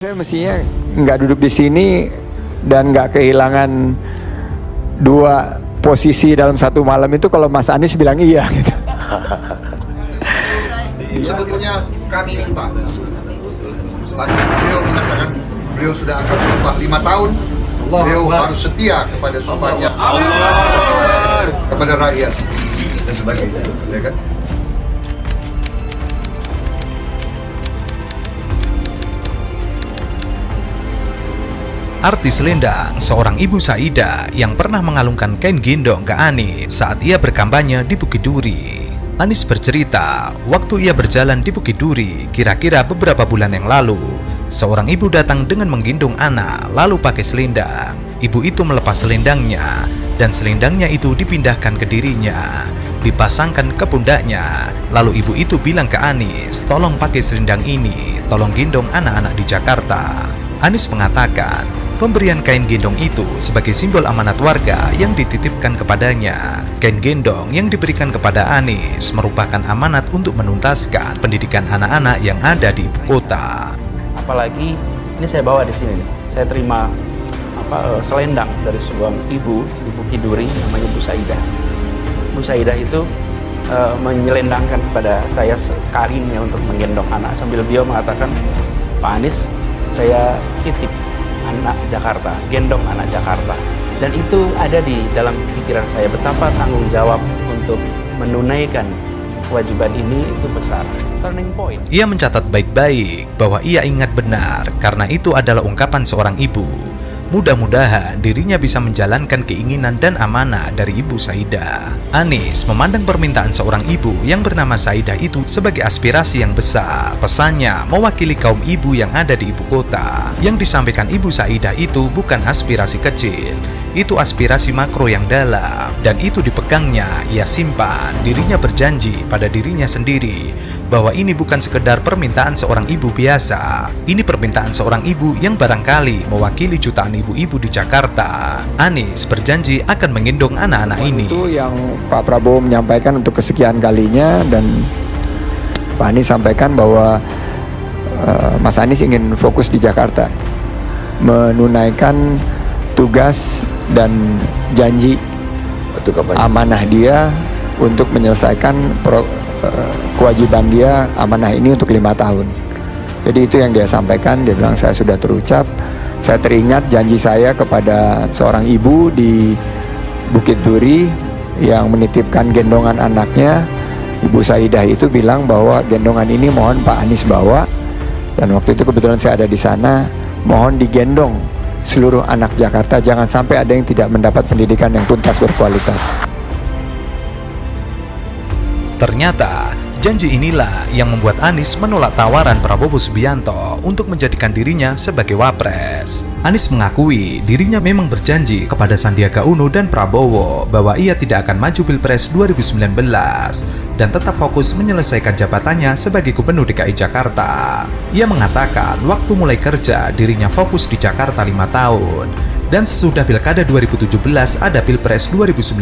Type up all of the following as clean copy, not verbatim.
Saya mestinya nggak duduk di sini dan nggak kehilangan dua posisi dalam satu malam itu kalau Mas Anies bilang iya gitu. Sebetulnya kami minta setelah beliau mengatakan beliau sudah akan sumpah 5 tahun, beliau harus setia kepada sumpahnya kepada rakyat dan sebagainya, ya kan? Artis Selendang, seorang ibu Saidah yang pernah mengalungkan kain gendong ke Anies saat ia berkampanye di Bukit Duri. Anies bercerita, waktu ia berjalan di Bukit Duri, kira-kira beberapa bulan yang lalu, seorang ibu datang dengan menggendong anak, lalu pakai selendang. Ibu itu melepas selendangnya, dan selendangnya itu dipindahkan ke dirinya, dipasangkan ke pundaknya. Lalu ibu itu bilang ke Anies, tolong pakai selendang ini, tolong gendong anak-anak di Jakarta. Anies mengatakan, pemberian kain gendong itu sebagai simbol amanat warga yang dititipkan kepadanya. Kain gendong yang diberikan kepada Anies merupakan amanat untuk menuntaskan pendidikan anak-anak yang ada di ibu kota. Apalagi ini saya bawa di sini nih, saya terima selendang dari sebuah ibu di Bukit Duri namanya Bu Saidah. Bu Saidah itu menyelendangkan kepada saya kainnya untuk menggendong anak sambil beliau mengatakan, Pak Anies, saya titip anak Jakarta, gendong anak Jakarta. Dan itu ada di dalam pikiran saya, betapa tanggung jawab untuk menunaikan kewajiban ini itu besar. Turning point. Ia mencatat baik-baik bahwa ia ingat benar karena itu adalah ungkapan seorang ibu. Mudah-mudahan dirinya bisa menjalankan keinginan dan amanah dari Ibu Saidah. Anies memandang permintaan seorang ibu yang bernama Saidah itu sebagai aspirasi yang besar. Pesannya mewakili kaum ibu yang ada di ibu kota. Yang disampaikan Ibu Saidah itu bukan aspirasi kecil, itu aspirasi makro yang dalam, dan itu dipegangnya, ia simpan. Dirinya berjanji pada dirinya sendiri bahwa ini bukan sekedar permintaan seorang ibu biasa. Ini permintaan seorang ibu yang barangkali mewakili jutaan ibu-ibu di Jakarta. Anies berjanji akan menggendong anak-anak ini. Itu yang Pak Prabowo menyampaikan untuk kesekian kalinya, dan Pak Anies sampaikan bahwa Mas Anies ingin fokus di Jakarta, menunaikan tugas dan janji amanah dia untuk menyelesaikan kewajiban dia amanah ini untuk 5 tahun. Jadi itu yang dia sampaikan. Dia bilang, saya sudah terucap, saya teringat janji saya kepada seorang ibu di Bukit Duri yang menitipkan gendongan anaknya. Ibu Saidah itu bilang bahwa gendongan ini mohon Pak Anies bawa, dan waktu itu kebetulan saya ada di sana, mohon digendong seluruh anak Jakarta, jangan sampai ada yang tidak mendapat pendidikan yang tuntas berkualitas. Ternyata, janji inilah yang membuat Anies menolak tawaran Prabowo Subianto untuk menjadikan dirinya sebagai wapres. Anies mengakui dirinya memang berjanji kepada Sandiaga Uno dan Prabowo bahwa ia tidak akan maju Pilpres 2019 dan tetap fokus menyelesaikan jabatannya sebagai Gubernur DKI Jakarta. Ia mengatakan waktu mulai kerja dirinya fokus di Jakarta 5 tahun, dan sesudah Pilkada 2017 ada Pilpres 2019.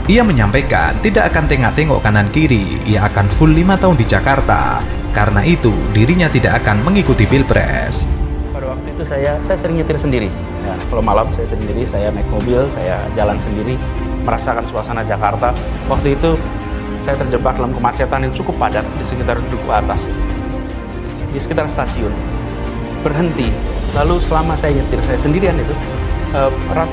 Ia menyampaikan tidak akan tengok-tengok kanan kiri, ia akan full 5 tahun di Jakarta. Karena itu, dirinya tidak akan mengikuti Pilpres. Pada waktu itu saya sering nyetir sendiri. Ya, kalau malam saya sendiri, saya naik mobil, saya jalan sendiri, merasakan suasana Jakarta. Waktu itu saya terjebak dalam kemacetan yang cukup padat di sekitar Duku Atas, di sekitar stasiun. Berhenti, lalu selama saya nyetir, saya sendirian itu,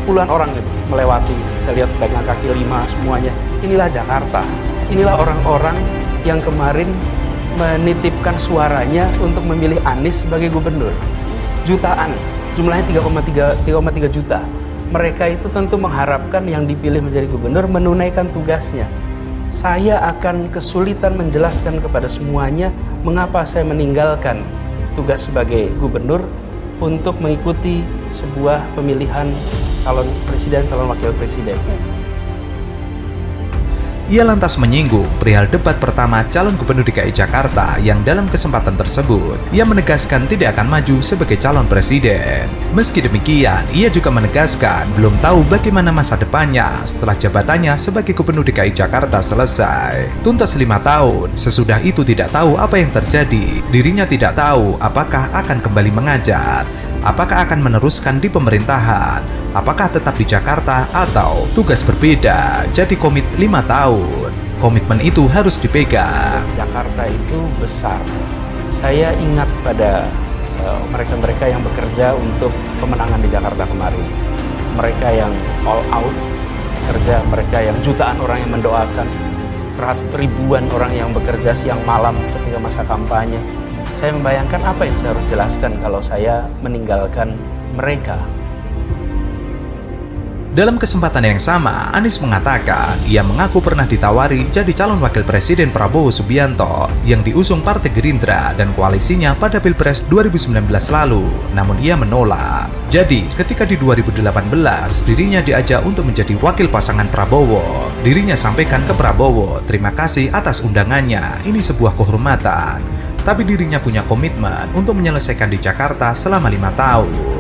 puluhan orang itu melewati. Saya lihat pedagang kaki lima semuanya. Inilah Jakarta. Inilah orang-orang yang kemarin menitipkan suaranya untuk memilih Anies sebagai gubernur. Jutaan, jumlahnya 3,3 juta. Mereka itu tentu mengharapkan yang dipilih menjadi gubernur menunaikan tugasnya. Saya akan kesulitan menjelaskan kepada semuanya mengapa saya meninggalkan tugas sebagai gubernur untuk mengikuti sebuah pemilihan calon presiden, calon wakil presiden. Ia lantas menyinggung perihal debat pertama calon gubernur DKI Jakarta yang dalam kesempatan tersebut ia menegaskan tidak akan maju sebagai calon presiden. Meski demikian, ia juga menegaskan belum tahu bagaimana masa depannya setelah jabatannya sebagai gubernur DKI Jakarta selesai. Tuntas 5 tahun, sesudah itu tidak tahu apa yang terjadi. Dirinya tidak tahu apakah akan kembali mengajar, apakah akan meneruskan di pemerintahan, apakah tetap di Jakarta atau tugas berbeda, jadi komit 5 tahun. Komitmen itu harus dipegang. Jakarta itu besar. Saya ingat pada mereka-mereka yang bekerja untuk kemenangan di Jakarta kemarin. Mereka yang all out kerja, mereka yang jutaan orang yang mendoakan, ribuan orang yang bekerja siang malam ketika masa kampanye. Saya membayangkan apa yang saya harus jelaskan kalau saya meninggalkan mereka. Dalam kesempatan yang sama, Anies mengatakan ia mengaku pernah ditawari jadi calon wakil presiden Prabowo Subianto yang diusung Partai Gerindra dan koalisinya pada Pilpres 2019 lalu, namun ia menolak. Jadi, ketika di 2018 dirinya diajak untuk menjadi wakil pasangan Prabowo, dirinya sampaikan ke Prabowo, terima kasih atas undangannya, ini sebuah kehormatan. Tapi dirinya punya komitmen untuk menyelesaikan di Jakarta selama 5 tahun.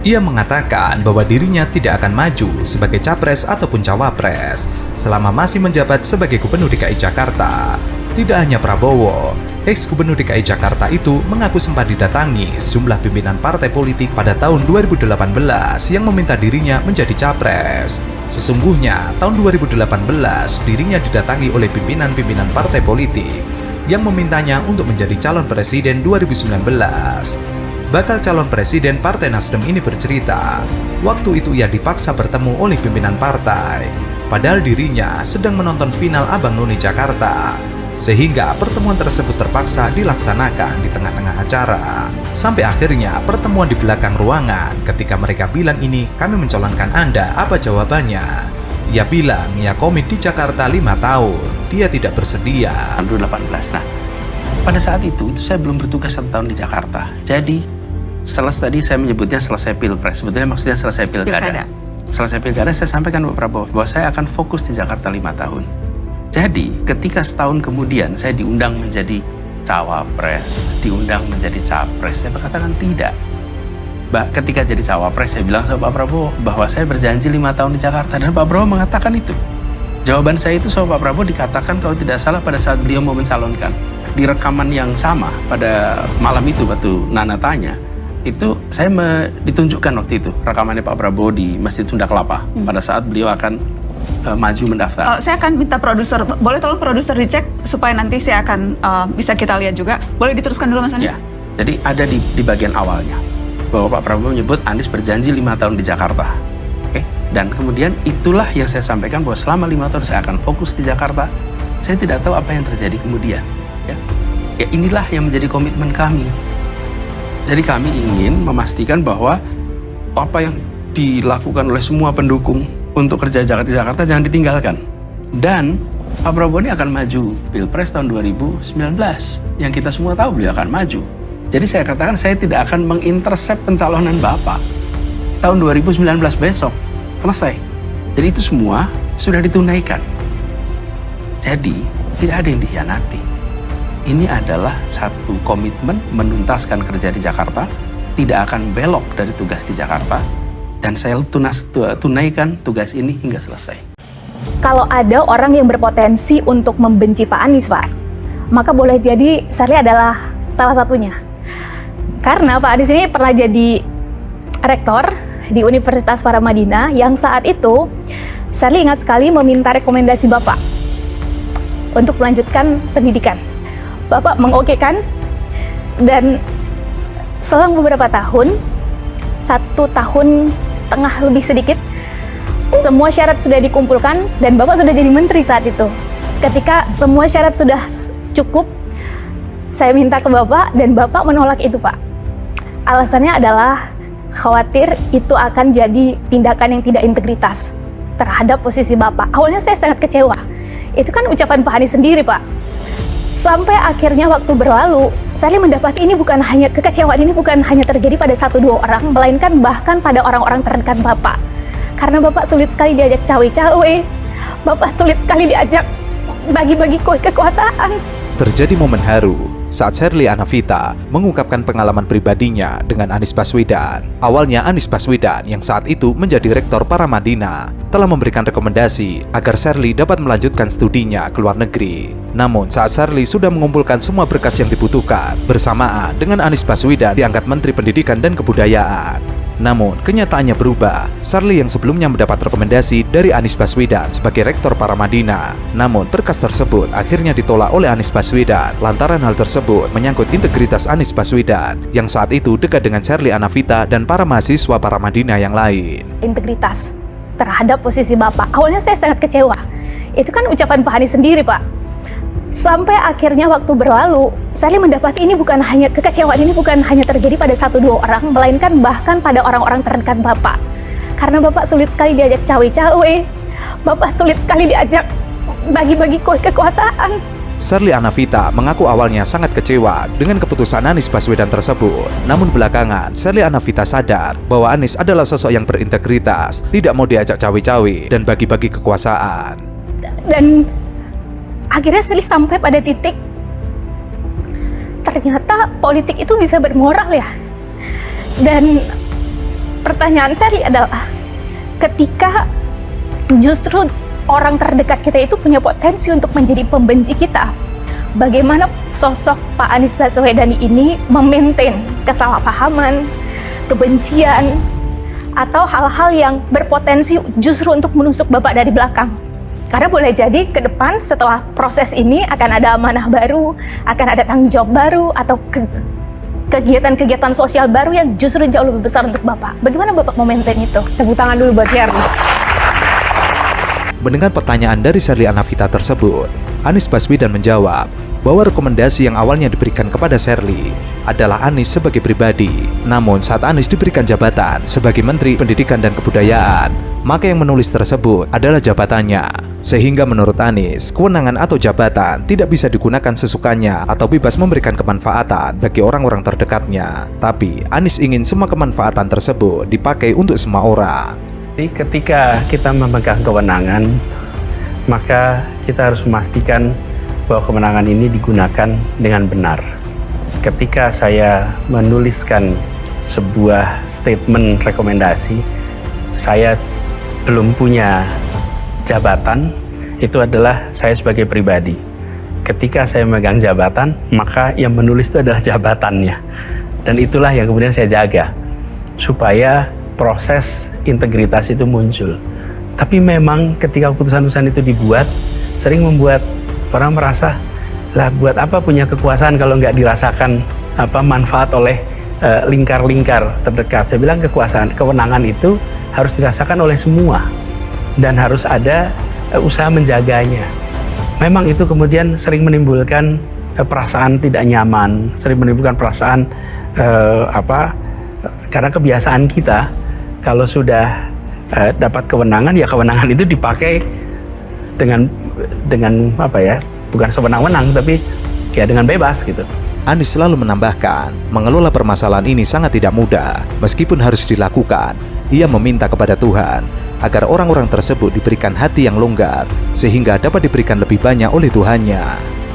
Ia mengatakan bahwa dirinya tidak akan maju sebagai capres ataupun cawapres selama masih menjabat sebagai gubernur DKI Jakarta. Tidak hanya Prabowo, ex-gubernur DKI Jakarta itu mengaku sempat didatangi sejumlah pimpinan partai politik pada tahun 2018 yang meminta dirinya menjadi capres. Sesungguhnya, tahun 2018 dirinya didatangi oleh pimpinan-pimpinan partai politik yang memintanya untuk menjadi calon presiden 2019. Bakal calon presiden Partai Nasdem ini bercerita, waktu itu ia dipaksa bertemu oleh pimpinan partai, padahal dirinya sedang menonton final Abang None Jakarta, sehingga pertemuan tersebut terpaksa dilaksanakan di tengah-tengah acara. Sampai akhirnya pertemuan di belakang ruangan, ketika mereka bilang ini kami mencalonkan Anda, apa jawabannya? Ia bilang ia komit di Jakarta 5 tahun, dia tidak bersedia. 2018, nah pada saat itu saya belum bertugas 1 tahun di Jakarta, jadi tadi saya menyebutnya selesai Pilpres, sebetulnya maksudnya selesai Pilkada. Selesai Pilkada saya sampaikan ke Pak Prabowo bahwa saya akan fokus di Jakarta 5 tahun. Jadi ketika setahun kemudian saya diundang menjadi cawapres, diundang menjadi capres, saya berkatakan tidak. Ketika jadi cawapres saya bilang sama Pak Prabowo bahwa saya berjanji 5 tahun di Jakarta, dan Pak Prabowo mengatakan itu. Jawaban saya itu sama Pak Prabowo dikatakan kalau tidak salah pada saat beliau mau mencalonkan. Di rekaman yang sama pada malam itu waktu Nana tanya, itu saya ditunjukkan waktu itu rekamannya Pak Prabowo di Masjid Sunda Kelapa pada saat beliau akan maju mendaftar. Saya akan minta produser, boleh tolong produser dicek supaya nanti saya akan bisa kita lihat juga. Boleh diteruskan dulu Mas Anies? Ya, jadi ada di bagian awalnya bahwa Pak Prabowo menyebut Anies berjanji 5 tahun di Jakarta. Oke, dan kemudian itulah yang saya sampaikan bahwa selama 5 tahun saya akan fokus di Jakarta. Saya tidak tahu apa yang terjadi kemudian. Ya inilah yang menjadi komitmen kami. Jadi kami ingin memastikan bahwa apa yang dilakukan oleh semua pendukung untuk kerja di Jakarta jangan ditinggalkan. Dan Pak Prabowo ini akan maju Pilpres tahun 2019. Yang kita semua tahu beliau akan maju. Jadi saya katakan saya tidak akan mengintersep pencalonan Bapak. Tahun 2019 besok, selesai. Jadi itu semua sudah ditunaikan. Jadi tidak ada yang dikhianati. Ini adalah satu komitmen menuntaskan kerja di Jakarta, tidak akan belok dari tugas di Jakarta, dan saya tunaikan tugas ini hingga selesai. Kalau ada orang yang berpotensi untuk membenci Pak Anies, Pak, maka boleh jadi Sharly adalah salah satunya. Karena Pak Anies ini pernah jadi rektor di Universitas Paramadina yang saat itu Sharly ingat sekali meminta rekomendasi Bapak untuk melanjutkan pendidikan. Bapak mengokekan, dan selang beberapa tahun, 1,5 tahun lebih sedikit, semua syarat sudah dikumpulkan dan Bapak sudah jadi menteri saat itu. Ketika semua syarat sudah cukup, saya minta ke Bapak dan Bapak menolak itu, Pak. Alasannya adalah khawatir itu akan jadi tindakan yang tidak integritas terhadap posisi Bapak. Awalnya saya sangat kecewa. Itu kan ucapan Pak Anies sendiri, Pak. Sampai akhirnya waktu berlalu, saya mendapat ini bukan hanya kekecewaan ini bukan hanya terjadi pada 1-2 orang, melainkan bahkan pada orang-orang terdekat Bapak. Karena Bapak sulit sekali diajak cawe-cawe, Bapak sulit sekali diajak bagi-bagi kekuasaan. Terjadi momen haru saat Sherly Anavita mengungkapkan pengalaman pribadinya dengan Anies Baswedan. Awalnya Anies Baswedan yang saat itu menjadi rektor Paramadina telah memberikan rekomendasi agar Sherly dapat melanjutkan studinya ke luar negeri. Namun saat Sherly sudah mengumpulkan semua berkas yang dibutuhkan, bersamaan dengan Anies Baswedan diangkat Menteri Pendidikan dan Kebudayaan. Namun, kenyataannya berubah. Sherly yang sebelumnya mendapat rekomendasi dari Anies Baswedan sebagai rektor Paramadina. Namun, berkas tersebut akhirnya ditolak oleh Anies Baswedan lantaran hal tersebut menyangkut integritas Anies Baswedan yang saat itu dekat dengan Sherly Anavita dan para mahasiswa Paramadina yang lain. Integritas terhadap posisi Bapak. Awalnya saya sangat kecewa. Itu kan ucapan Pak Anies sendiri, Pak. Sampai akhirnya waktu berlalu, saya mendapati ini bukan hanya kekecewaan, ini bukan hanya terjadi pada 1-2 orang, melainkan bahkan pada orang-orang terdekat Bapak. Karena Bapak sulit sekali diajak cawe-cawe, Bapak sulit sekali diajak bagi-bagi kekuasaan. Sherly Anavita mengaku awalnya sangat kecewa dengan keputusan Anies Baswedan tersebut. Namun belakangan, Sherly Anavita sadar bahwa Anies adalah sosok yang berintegritas, tidak mau diajak cawe-cawe dan bagi-bagi kekuasaan. Dan akhirnya Sherly sampai pada titik ternyata politik itu bisa bermoral ya. Dan pertanyaan Sherly adalah, ketika justru orang terdekat kita itu punya potensi untuk menjadi pembenci kita, bagaimana sosok Pak Anies Baswedan ini memaintain kesalahpahaman, kebencian, atau hal-hal yang berpotensi justru untuk menusuk Bapak dari belakang? Karena boleh jadi ke depan setelah proses ini akan ada amanah baru, akan ada tanggung jawab baru, atau kegiatan-kegiatan sosial baru yang justru jauh lebih besar untuk Bapak. Bagaimana Bapak memaintain itu? Tepuk tangan dulu buat Sherly. Mendengar pertanyaan dari Sherly Anavita tersebut, Anies Baswedan menjawab bahwa rekomendasi yang awalnya diberikan kepada Sherly adalah Anies sebagai pribadi. Namun saat Anies diberikan jabatan sebagai Menteri Pendidikan dan Kebudayaan, maka yang menulis tersebut adalah jabatannya. Sehingga menurut Anies, kewenangan atau jabatan tidak bisa digunakan sesukanya atau bebas memberikan kemanfaatan bagi orang-orang terdekatnya. Tapi Anies ingin semua kemanfaatan tersebut dipakai untuk semua orang. Jadi ketika kita memegang kewenangan, maka kita harus memastikan bahwa kewenangan ini digunakan dengan benar. Ketika saya menuliskan sebuah statement rekomendasi, saya belum punya jabatan, itu adalah saya sebagai pribadi. Ketika saya memegang jabatan, maka yang menulis itu adalah jabatannya. Dan itulah yang kemudian saya jaga, supaya proses integritas itu muncul. Tapi memang ketika keputusan-keputusan itu dibuat, sering membuat orang merasa, lah buat apa punya kekuasaan kalau nggak dirasakan manfaat oleh lingkar-lingkar terdekat. Saya bilang kewenangan itu harus dirasakan oleh semua dan harus ada usaha menjaganya. Memang itu kemudian sering menimbulkan perasaan tidak nyaman, sering menimbulkan perasaan karena kebiasaan kita kalau sudah dapat kewenangan, ya kewenangan itu dipakai dengan bukan sewenang-wenang, tapi ya dengan bebas gitu. Anies selalu menambahkan, mengelola permasalahan ini sangat tidak mudah. Meskipun harus dilakukan, ia meminta kepada Tuhan agar orang-orang tersebut diberikan hati yang longgar, sehingga dapat diberikan lebih banyak oleh Tuhannya.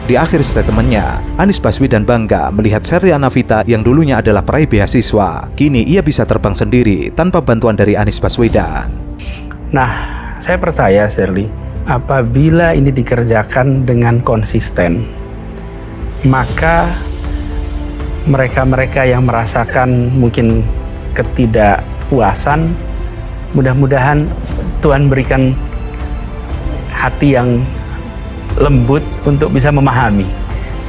Di akhir statementnya, Anies Baswedan bangga melihat Sherly Anavita yang dulunya adalah peraih beasiswa. Kini ia bisa terbang sendiri tanpa bantuan dari Anies Baswedan. Nah, saya percaya Sherly, apabila ini dikerjakan dengan konsisten, maka mereka-mereka yang merasakan mungkin ketidakpuasan, mudah-mudahan Tuhan berikan hati yang lembut untuk bisa memahami.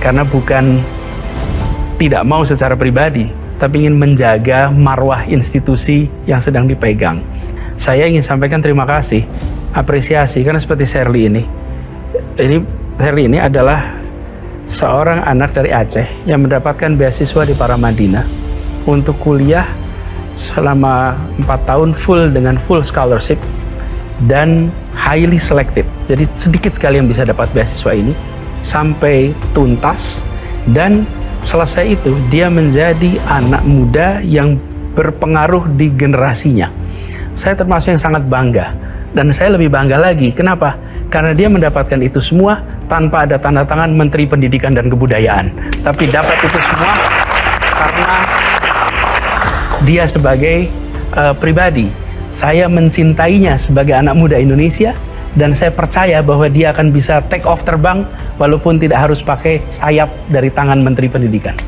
Karena bukan tidak mau secara pribadi, tapi ingin menjaga marwah institusi yang sedang dipegang. Saya ingin sampaikan terima kasih, apresiasi, karena seperti Sherly ini Sherly ini adalah seorang anak dari Aceh yang mendapatkan beasiswa di Paramadina untuk kuliah selama 4 tahun dengan full scholarship dan highly selected. Jadi sedikit sekali yang bisa dapat beasiswa ini sampai tuntas, dan selesai itu dia menjadi anak muda yang berpengaruh di generasinya. Saya termasuk yang sangat bangga, dan saya lebih bangga lagi. Kenapa? karena dia mendapatkan itu semua tanpa ada tanda tangan Menteri Pendidikan dan Kebudayaan. Tapi dapat itu semua karena dia sebagai pribadi. Saya mencintainya sebagai anak muda Indonesia, dan saya percaya bahwa dia akan bisa take off terbang walaupun tidak harus pakai sayap dari tangan Menteri Pendidikan.